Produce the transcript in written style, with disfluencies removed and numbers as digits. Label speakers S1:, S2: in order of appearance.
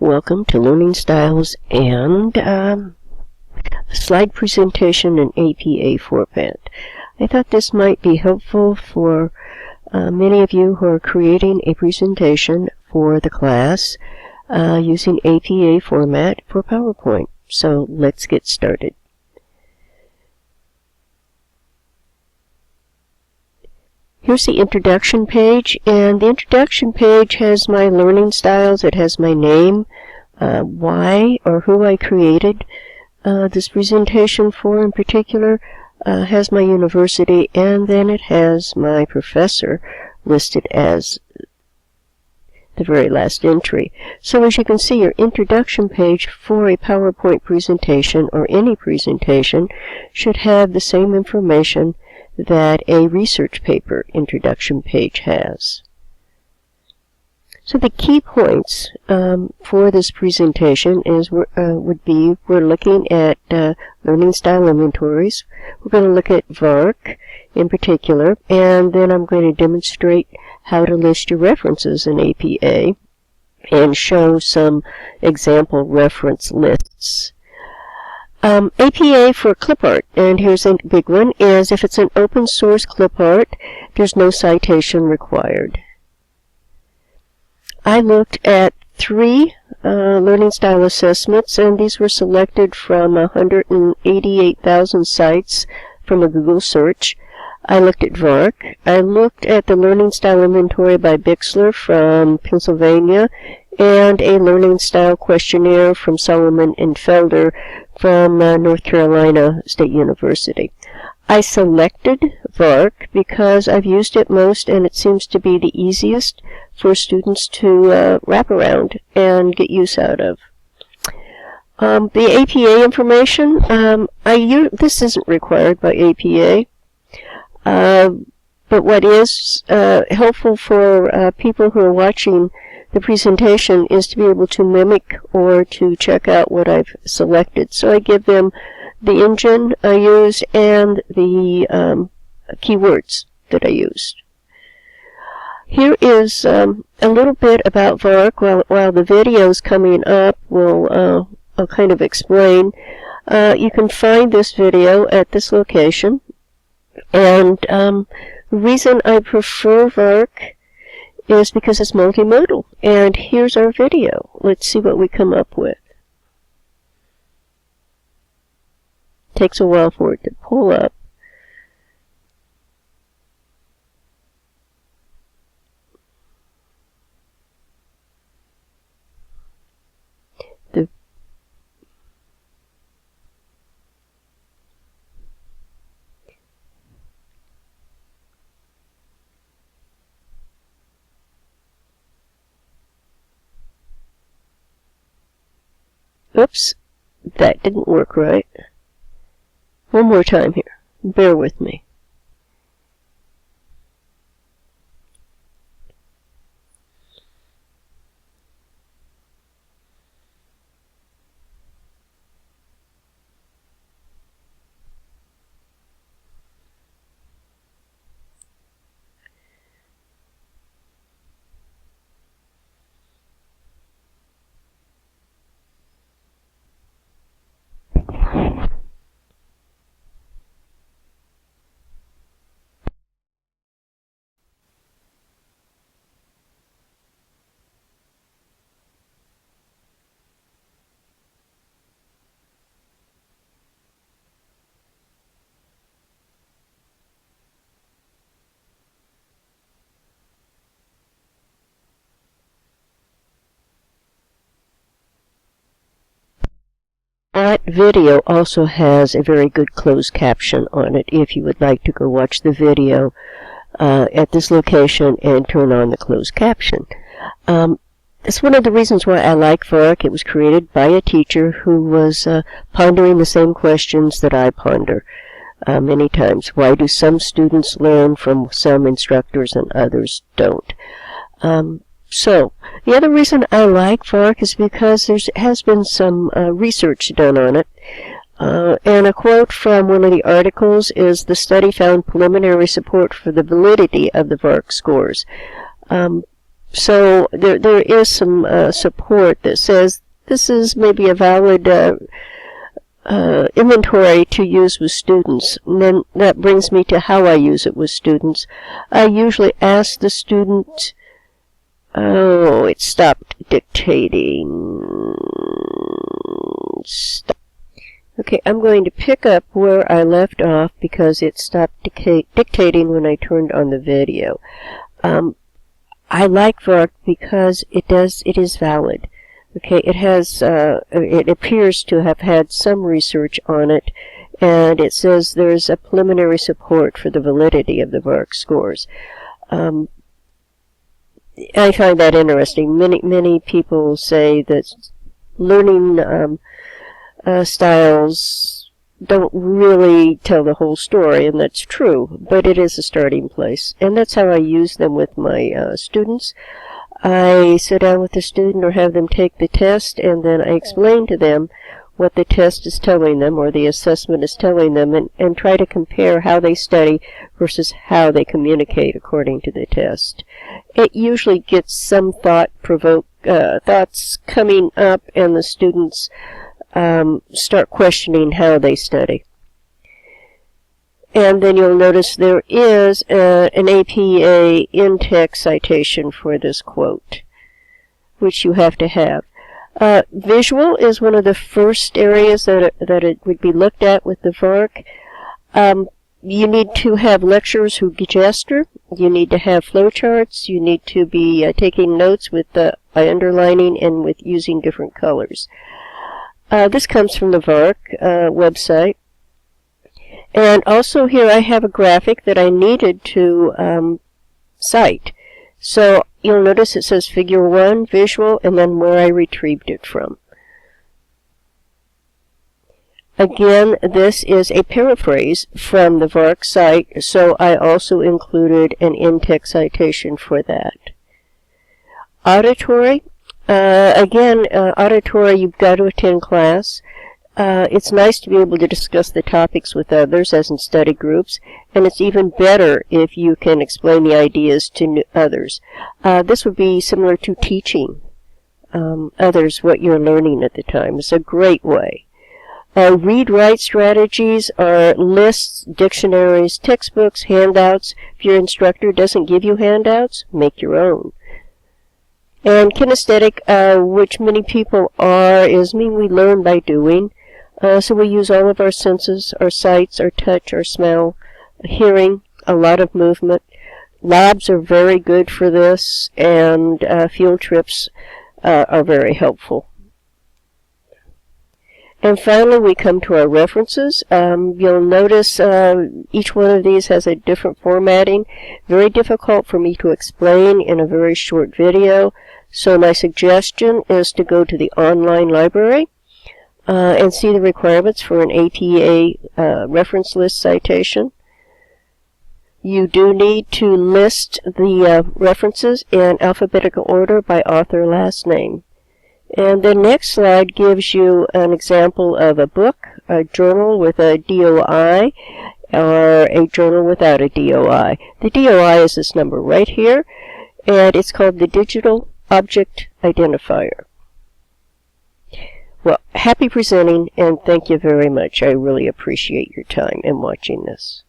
S1: Welcome to Learning Styles and slide presentation in APA format. I thought this might be helpful for many of you who are creating a presentation for the class using APA format for PowerPoint. So let's get started. Here's the introduction page, and the introduction page has my learning styles. It has my name, why or who I created this presentation for in particular, has my university, and then it has my professor listed as the very last entry. So as you can see, your introduction page for a PowerPoint presentation or any presentation should have the same information that a research paper introduction page has. So the key points for this presentation is would be we're looking at learning style inventories. We're going to look at VARK in particular, and then I'm going to demonstrate how to list your references in APA and show some example reference lists. APA for clip art, and here's a big one, is if it's an open source clip art, there's no citation required. I looked at 3 learning style assessments, and these were selected from 188,000 sites from a Google search. I looked at VARK. I looked at the Learning Style Inventory by Bixler from Pennsylvania, and a Learning Style Questionnaire from Solomon and Felder from North Carolina State University. I selected VARK because I've used it most, and it seems to be the easiest for students to wrap around and get use out of. The APA information, this isn't required by APA, but what is helpful for people who are watching the presentation is to be able to mimic or to check out what I've selected. So I give them the engine I used and the keywords that I used. Here is a little bit about VARK. While the video is coming up, I'll kind of explain. You can find this video at this location, and the reason I prefer VARK is because it's multimodal. And here's our video. Let's see what we come up with. Takes a while for it to pull up. Oops, that didn't work right. One more time here. Bear with me. That video also has a very good closed caption on it if you would like to go watch the video at this location and turn on the closed caption. It's one of the reasons why I like VARK. It was created by a teacher who was pondering the same questions that I ponder many times. Why do some students learn from some instructors and others don't? So, the other reason I like VARK is because there has been some research done on it. And a quote from one of the articles is, "The study found preliminary support for the validity of the VARK scores." So there is some support that says this is maybe a valid inventory to use with students. And then that brings me to how I use it with students. I usually ask the student, oh, it stopped dictating. Stop. Okay, I'm going to pick up where I left off because it stopped dictating when I turned on the video. I like VARK because it is valid. Okay, it appears to have had some research on it, and it says there's a preliminary support for the validity of the VARK scores. I find that interesting. Many people say that learning styles don't really tell the whole story, and that's true, but it is a starting place. And that's how I use them with my students. I sit down with the student or have them take the test, and then I explain to them what the test is telling them or the assessment is telling them, and try to compare how they study versus how they communicate according to the test. It usually gets some thoughts coming up, and the students start questioning how they study. And then you'll notice there is an APA in-text citation for this quote, which you have to have. Visual is one of the first areas that it would be looked at with the VARK. You need to have lecturers who gesture. You need to have flowcharts. You need to be taking notes by underlining and with using different colors. This comes from the VARK website. And also here I have a graphic that I needed to cite. So you'll notice it says Figure 1, Visual, and then where I retrieved it from. Again, this is a paraphrase from the VARK site, so I also included an in-text citation for that. Auditory. Auditory, you've got to attend class. It's nice to be able to discuss the topics with others, as in study groups, and it's even better if you can explain the ideas to others. This would be similar to teaching others what you're learning at the time. It's a great way. Read-write strategies are lists, dictionaries, textbooks, handouts. If your instructor doesn't give you handouts, make your own. And kinesthetic, which many people are, we learn by doing. So we use all of our senses, our sights, our touch, our smell, hearing, a lot of movement. Labs are very good for this, and field trips are very helpful. And finally, we come to our references. You'll notice each one of these has a different formatting. Very difficult for me to explain in a very short video. So my suggestion is to go to the online library and see the requirements for an APA reference list citation. You do need to list the references in alphabetical order by author last name. And the next slide gives you an example of a book, a journal with a DOI, or a journal without a DOI. The DOI is this number right here, and it's called the Digital Object Identifier. Well, happy presenting, and thank you very much. I really appreciate your time in watching this.